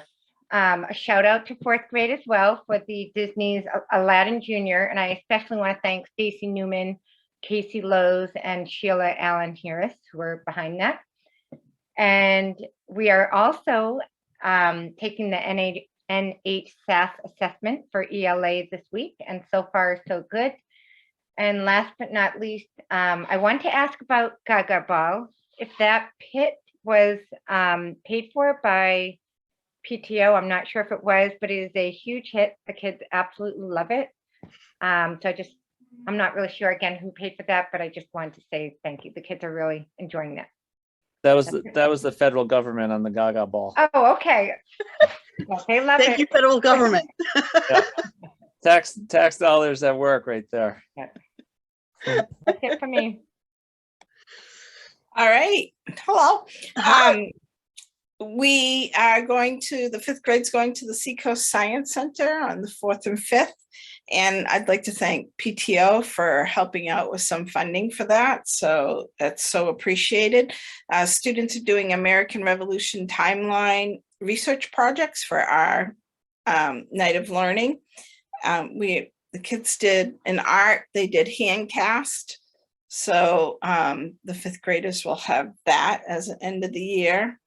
A shout out to fourth grade as well for the Disney's Aladdin Junior. And I especially want to thank Stacy Newman, Casey Lowe's, and Sheila Allen Harris, who are behind that. And we are also taking the and 8 SAS assessment for ELA this week, and so far so good. And last but not least, I want to ask about Gaga Ball. If that pit was paid for by PTO, I'm not sure if it was, but it is a huge hit. The kids absolutely love it. So I'm not really sure again who paid for that, but I just wanted to say thank you. The kids are really enjoying that. That was the federal government on the Gaga Ball. Oh, okay. Well, they love Thank it. you, federal government. Yeah. Tax dollars at work right there. That's it for me. All right. Hello. Hi. We are the 5th grade's going to the Seacoast Science Center on the 4th and 5th. And I'd like to thank PTO for helping out with some funding for that. So that's so appreciated. Students are doing American Revolution timeline research projects for our night of learning. The kids did an art, they did hand cast. So the 5th graders will have that as an end of the year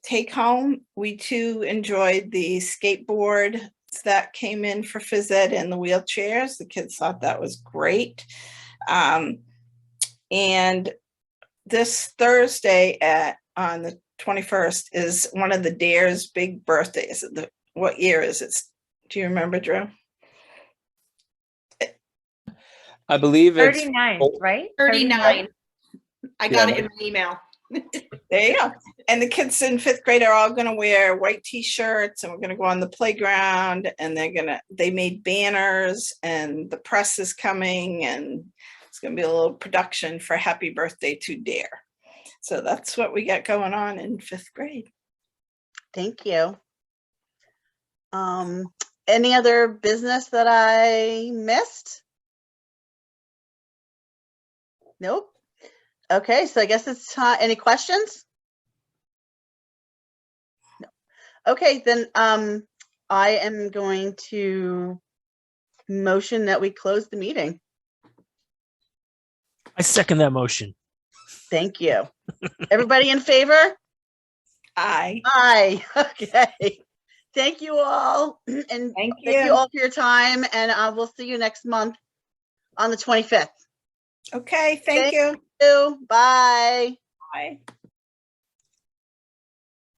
take home. We too enjoyed the skateboard that came in for phys ed and the wheelchairs. The kids thought that was great. And this Thursday on the 21st is one of the Dare's big birthdays. What year is it? Do you remember, Drew? I believe it's 39, right? 39. I got Yeah. it in my email. There you go. And the kids in 5th grade are all going to wear white t-shirts, and we're going to go on the playground, and they made banners, and the press is coming, and it's going to be a little production for Happy Birthday to Dare. So that's what we got going on in 5th grade. Thank you. Any other business that I missed? Nope. Okay, so I guess it's time. Any questions? No. Okay, then I am going to motion that we close the meeting. I second that motion. Thank you. Everybody in favor? Aye. Aye. Okay. Thank you all. And Thank you you. all for your time. And we'll see you next month on the 25th. Okay, thank you. Bye. Bye.